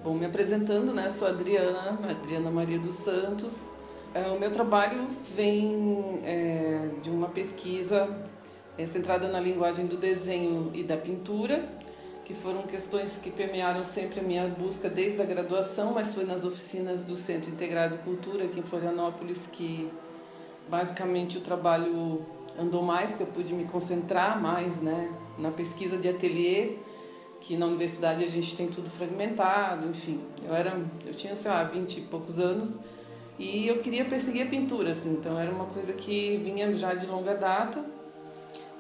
Bom, me apresentando, né? Sou Adriana Maria dos Santos. O meu trabalho vem de uma pesquisa centrada na linguagem do desenho e da pintura, que foram questões que permearam sempre a minha busca desde a graduação, mas foi nas oficinas do Centro Integrado de Cultura aqui em Florianópolis que basicamente o trabalho andou mais, que eu pude me concentrar mais, né, na pesquisa de ateliê, que na universidade a gente tem tudo fragmentado, enfim. Eu tinha, sei lá, 20 e poucos anos e eu queria perseguir a pintura, assim, então era uma coisa que vinha já de longa data.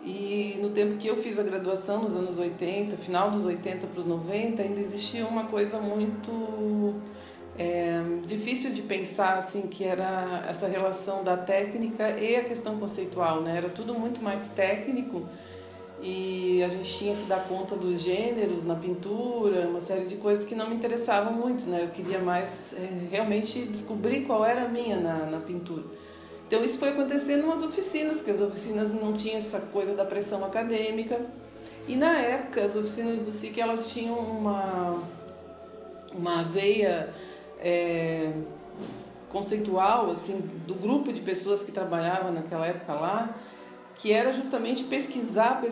E no tempo que eu fiz a graduação, nos anos 80, final dos 80 para os 90, ainda existia uma coisa muito difícil de pensar, assim, que era essa relação da técnica e a questão conceitual, né? Era tudo muito mais técnico e a gente tinha que dar conta dos gêneros na pintura, uma série de coisas que não me interessavam muito, né? Eu queria mais realmente descobrir qual era a minha na pintura. Então isso foi acontecendo nas oficinas, porque as oficinas não tinham essa coisa da pressão acadêmica. E na época as oficinas do SIC elas tinham uma veia conceitual, assim, do grupo de pessoas que trabalhavam naquela época lá, que era justamente pesquisar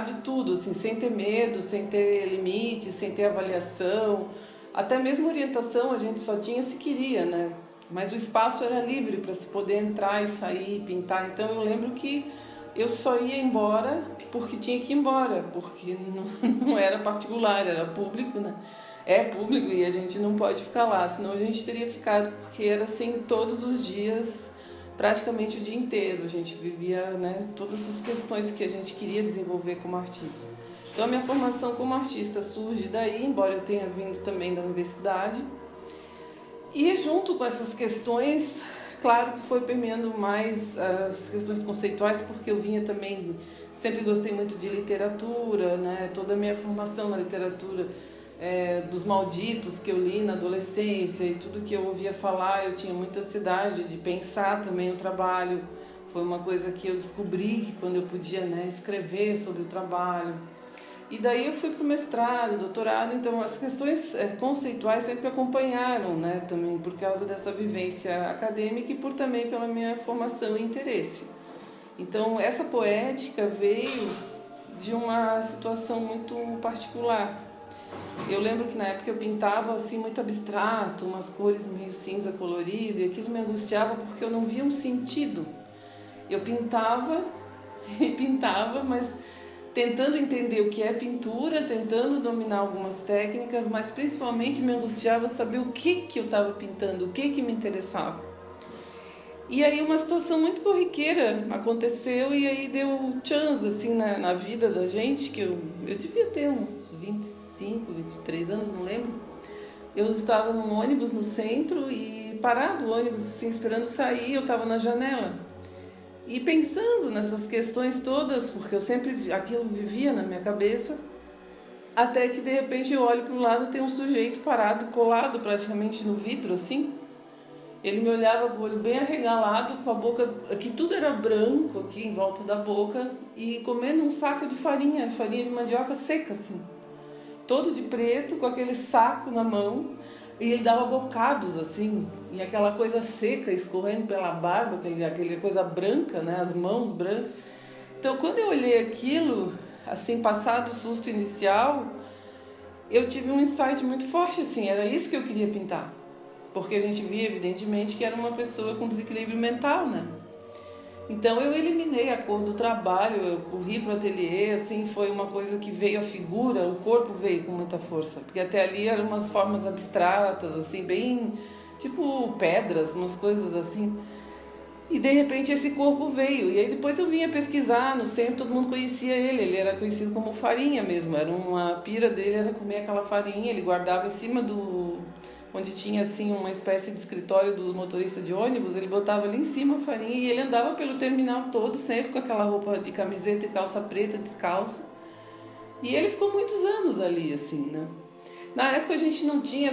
de tudo, assim, sem ter medo, sem ter limite, sem ter avaliação, até mesmo orientação a gente só tinha se queria, né? Mas o espaço era livre para se poder entrar e sair, pintar. Então eu lembro que eu só ia embora porque tinha que ir embora, porque não era particular, era público, né? É público e a gente não pode ficar lá, senão a gente teria ficado, porque era assim todos os dias, praticamente o dia inteiro. A gente vivia, né, todas essas questões que a gente queria desenvolver como artista. Então a minha formação como artista surge daí, embora eu tenha vindo também da universidade. E junto com essas questões, claro que foi permeando mais as questões conceituais, porque eu vinha também, sempre gostei muito de literatura, né? Toda a minha formação na literatura, dos malditos que eu li na adolescência e tudo que eu ouvia falar, eu tinha muita ansiedade de pensar também o trabalho. Foi uma coisa que eu descobri quando eu podia, né, escrever sobre o trabalho. E daí eu fui para o mestrado, doutorado, então as questões conceituais sempre acompanharam, né, também por causa dessa vivência acadêmica e também pela minha formação e interesse. Então essa poética veio de uma situação muito particular. Eu lembro que na época eu pintava assim muito abstrato, umas cores meio cinza colorido, e aquilo me angustiava porque eu não via um sentido. Eu pintava e pintava, mas tentando entender o que é pintura, tentando dominar algumas técnicas, mas principalmente me angustiava saber o que eu estava pintando, o que me interessava. E aí uma situação muito corriqueira aconteceu e aí deu chance assim na vida da gente, que eu devia ter uns 25, 23 anos, não lembro. Eu estava num ônibus no centro e parado o ônibus, assim, esperando sair, eu estava na janela. E pensando nessas questões todas, porque eu sempre aquilo vivia na minha cabeça, até que de repente eu olho para o lado e tem um sujeito parado, colado praticamente no vidro, assim. Ele me olhava com o olho bem arregalado, com a boca, aqui tudo era branco, aqui em volta da boca, e comendo um saco de farinha de mandioca seca, assim. Todo de preto, com aquele saco na mão. E ele dava bocados, assim, e aquela coisa seca escorrendo pela barba, aquela coisa branca, né, as mãos brancas. Então, quando eu olhei aquilo, assim, passado o susto inicial, eu tive um insight muito forte, assim, era isso que eu queria pintar. Porque a gente via, evidentemente, que era uma pessoa com desequilíbrio mental, né? Então eu eliminei a cor do trabalho, eu corri para o ateliê, assim, foi uma coisa que veio a figura, o corpo veio com muita força, porque até ali eram umas formas abstratas, assim, bem tipo pedras, umas coisas assim. E de repente esse corpo veio, e aí depois eu vinha pesquisar no centro, todo mundo conhecia ele era conhecido como farinha mesmo, era uma pira dele, era comer aquela farinha, ele guardava em cima onde tinha assim uma espécie de escritório dos motoristas de ônibus, ele botava ali em cima a farinha e ele andava pelo terminal todo, sempre com aquela roupa de camiseta e calça preta, descalço. E ele ficou muitos anos ali, assim, né? Na época a gente não tinha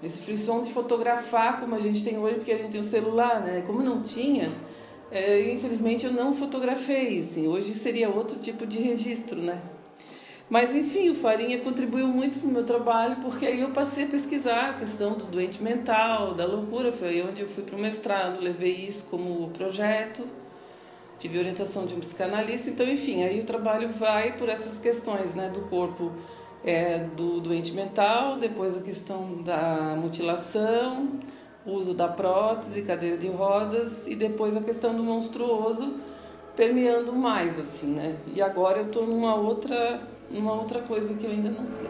esse frisson de fotografar como a gente tem hoje, porque a gente tem o celular, né? Como não tinha, infelizmente eu não fotografei, assim. Hoje seria outro tipo de registro, né? Mas enfim, o Farinha contribuiu muito para o meu trabalho, porque aí eu passei a pesquisar a questão do doente mental, da loucura. Foi aí onde eu fui para o mestrado, levei isso como projeto, tive orientação de um psicanalista. Então, enfim, aí o trabalho vai por essas questões, né, do corpo, do doente mental, depois a questão da mutilação, uso da prótese, cadeira de rodas, e depois a questão do monstruoso, permeando mais, assim, né? E agora eu estou numa outra coisa que eu ainda não sei.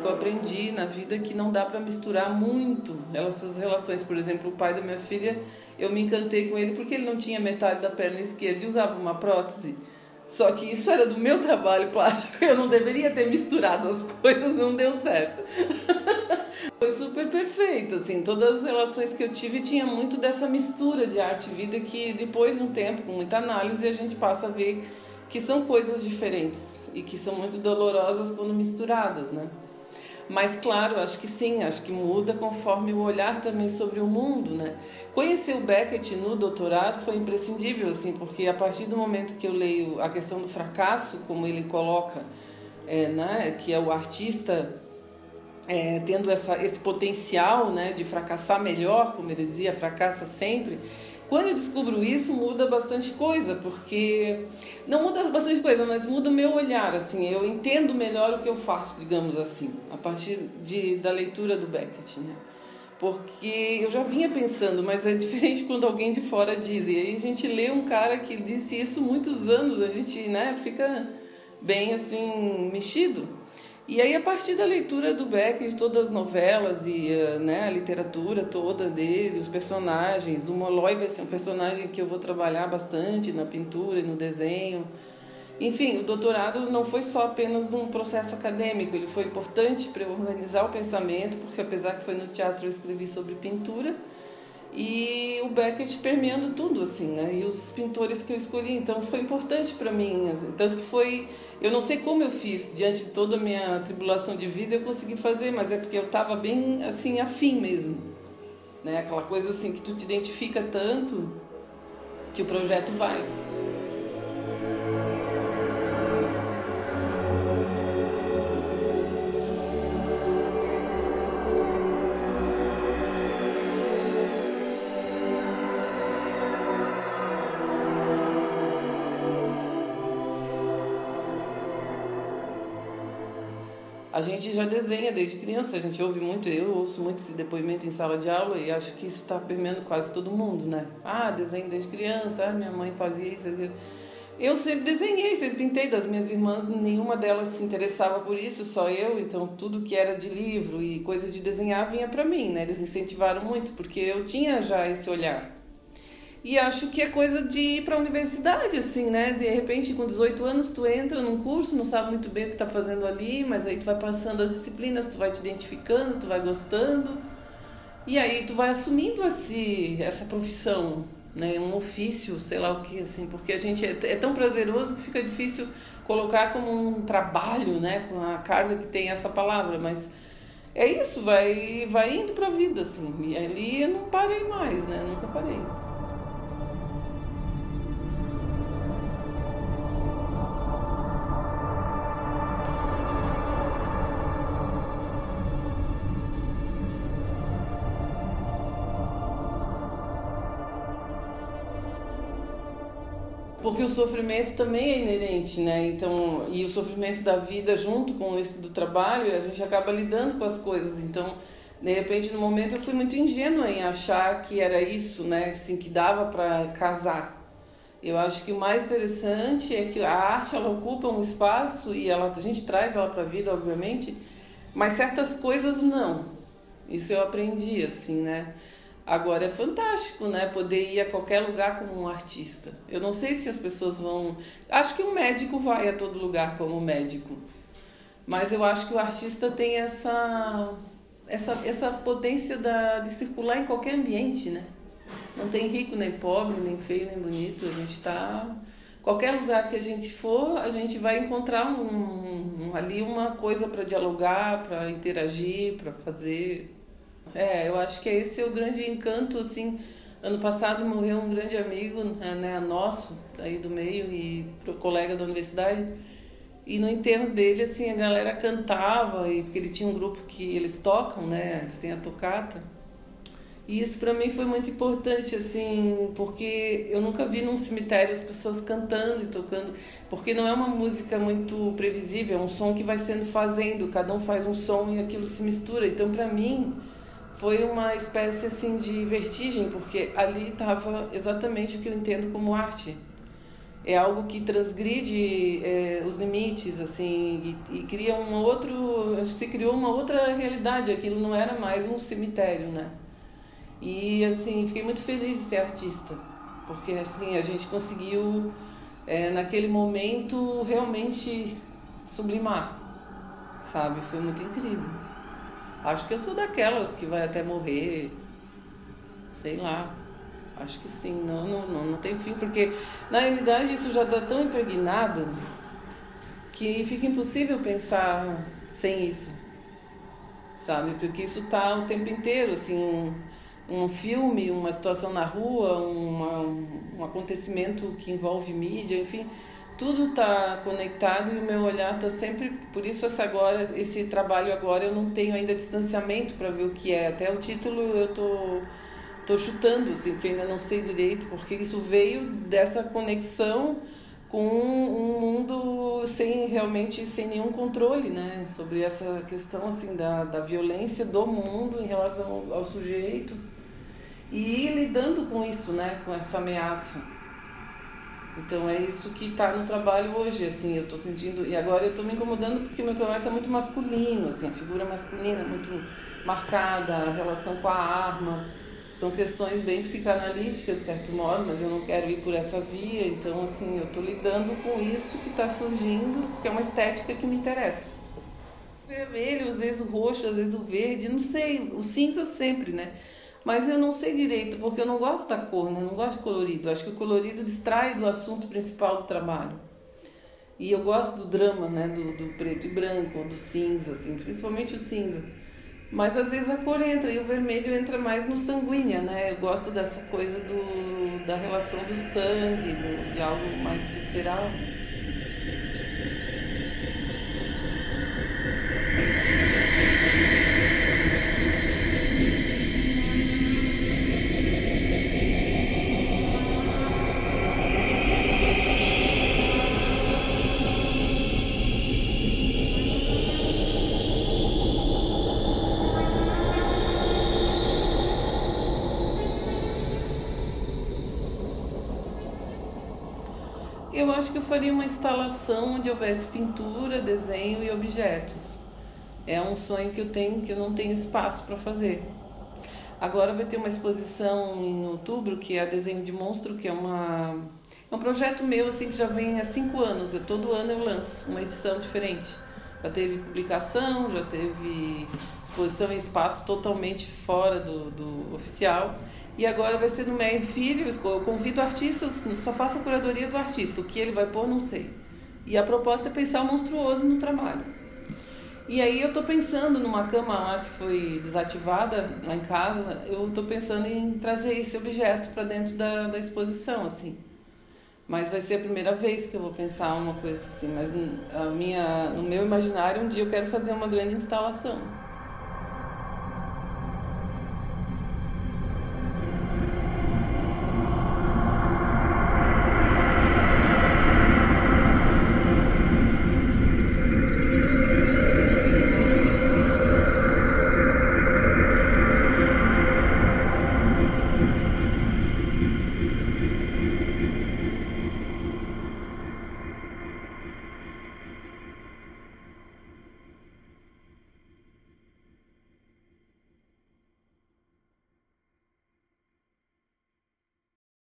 Eu aprendi na vida que não dá para misturar muito essas relações. Por exemplo, o pai da minha filha, eu me encantei com ele porque ele não tinha metade da perna esquerda e usava uma prótese. Só que isso era do meu trabalho plástico, eu não deveria ter misturado as coisas, não deu certo. Foi super perfeito, assim, todas as relações que eu tive tinha muito dessa mistura de arte e vida que depois de um tempo, com muita análise, a gente passa a ver que são coisas diferentes e que são muito dolorosas quando misturadas, né? Mas claro, acho que sim, acho que muda conforme o olhar também sobre o mundo, né? Conhecer o Beckett no doutorado foi imprescindível, assim, porque a partir do momento que eu leio a questão do fracasso, como ele coloca, né, que é o artista tendo esse potencial, né, de fracassar melhor, como ele dizia, fracassa sempre. Quando eu descubro isso, muda bastante coisa, porque não muda bastante coisa, mas muda o meu olhar, assim, eu entendo melhor o que eu faço, digamos assim, a partir da leitura do Beckett, né? Porque eu já vinha pensando, mas é diferente quando alguém de fora diz, e aí a gente lê um cara que disse isso muitos anos, a gente, né, fica bem assim mexido. E aí, a partir da leitura do Beckett, todas as novelas e né, a literatura toda dele, os personagens, o Molloy vai ser um personagem que eu vou trabalhar bastante na pintura e no desenho. Enfim, o doutorado não foi só apenas um processo acadêmico, ele foi importante para eu organizar o pensamento, porque apesar que foi no teatro eu escrevi sobre pintura, e o Beckett permeando tudo, assim, né? E os pintores que eu escolhi, então foi importante para mim, assim, tanto que foi, eu não sei como eu fiz, diante de toda a minha tribulação de vida, eu consegui fazer, mas é porque eu estava bem, assim, afim mesmo, né? Aquela coisa, assim, que tu te identifica tanto que o projeto vai. A gente já desenha desde criança, a gente ouve muito, eu ouço muito esse depoimento em sala de aula e acho que isso está permeando quase todo mundo, né? Ah, desenho desde criança, minha mãe fazia isso. Eu sempre desenhei, sempre pintei, das minhas irmãs, nenhuma delas se interessava por isso, só eu, então tudo que era de livro e coisa de desenhar vinha para mim, né? Eles incentivaram muito, porque eu tinha já esse olhar. E acho que é coisa de ir para a universidade, assim, né? De repente, com 18 anos, tu entra num curso, não sabe muito bem o que tá fazendo ali, mas aí tu vai passando as disciplinas, tu vai te identificando, tu vai gostando, e aí tu vai assumindo essa profissão, né? Um ofício, sei lá o que, assim, porque a gente é tão prazeroso que fica difícil colocar como um trabalho, né? Com a carga que tem essa palavra, mas é isso, vai indo para a vida, assim, e ali eu não parei mais, né? Nunca parei. Porque o sofrimento também é inerente, né? Então, e o sofrimento da vida junto com esse do trabalho, a gente acaba lidando com as coisas. Então, de repente, no momento eu fui muito ingênua em achar que era isso, né? Assim, que dava para casar. Eu acho que o mais interessante é que a arte ela ocupa um espaço e a gente traz ela para a vida, obviamente, mas certas coisas não. Isso eu aprendi, assim, né? Agora é fantástico, né? Poder ir a qualquer lugar como um artista. Eu não sei se as pessoas vão. Acho que um médico vai a todo lugar como médico. Mas eu acho que o artista tem essa potência de circular em qualquer ambiente, né? Não tem rico, nem pobre, nem feio, nem bonito. A gente está qualquer lugar que a gente for, a gente vai encontrar ali uma coisa para dialogar, para interagir, para fazer. Eu acho que esse é o grande encanto, assim. Ano passado morreu um grande amigo, né, nosso, aí do meio, e colega da universidade. E no enterro dele, assim, a galera cantava, porque ele tinha um grupo que eles tocam, né, eles têm a tocata. E isso para mim foi muito importante, assim, porque eu nunca vi num cemitério as pessoas cantando e tocando, porque não é uma música muito previsível, é um som que vai sendo fazendo, cada um faz um som e aquilo se mistura. Então, para mim, foi uma espécie assim de vertigem, porque ali estava exatamente o que eu entendo como arte. É algo que transgride os limites, assim, e cria um outro, se criou uma outra realidade. Aquilo não era mais um cemitério, né? E assim, fiquei muito feliz de ser artista, porque assim, a gente conseguiu naquele momento realmente sublimar, sabe? Foi muito incrível. Acho que eu sou daquelas que vai até morrer, sei lá. Acho que sim, não tem fim, porque na realidade isso já está tão impregnado que fica impossível pensar sem isso, sabe? Porque isso está o tempo inteiro, assim, um filme, uma situação na rua, um acontecimento que envolve mídia, enfim, tudo está conectado e o meu olhar está sempre. Por isso esse trabalho agora eu não tenho ainda distanciamento para ver o que é. Até o título eu tô chutando, assim, porque eu ainda não sei direito, porque isso veio dessa conexão com um mundo realmente sem nenhum controle, né, sobre essa questão assim da violência do mundo em relação ao sujeito e ir lidando com isso, né, com essa ameaça. Então é isso que está no trabalho hoje, assim, eu estou sentindo, e agora eu estou me incomodando porque meu trabalho está muito masculino, assim, a figura masculina muito marcada, a relação com a arma, são questões bem psicanalísticas, de certo modo, mas eu não quero ir por essa via, então assim, eu estou lidando com isso que está surgindo, que é uma estética que me interessa. O vermelho, às vezes o roxo, às vezes o verde, não sei, o cinza sempre, né? Mas eu não sei direito, porque eu não gosto da cor, né? Eu não gosto de colorido. Acho que o colorido distrai do assunto principal do trabalho. E eu gosto do drama, né? Do preto e branco, ou do cinza, assim, principalmente o cinza. Mas às vezes a cor entra, e o vermelho entra mais no sanguínea, né? Eu gosto dessa coisa da relação do sangue, de algo mais visceral. Eu acho que eu faria uma instalação onde houvesse pintura, desenho e objetos. É um sonho que eu tenho, que eu não tenho espaço para fazer. Agora vai ter uma exposição em outubro, que é a Desenho de Monstro, que é um projeto meu assim que já vem há 5 anos. Todo ano eu lanço uma edição diferente. Já teve publicação, já teve exposição em espaço totalmente fora do oficial. E agora vai ser no Meyer Filho, eu convido artistas, só faço a curadoria do artista, o que ele vai pôr não sei. E a proposta é pensar o monstruoso no trabalho. E aí eu estou pensando numa cama lá que foi desativada lá em casa, eu estou pensando em trazer esse objeto para dentro da exposição, assim. Mas vai ser a primeira vez que eu vou pensar uma coisa assim, mas no meu imaginário um dia eu quero fazer uma grande instalação.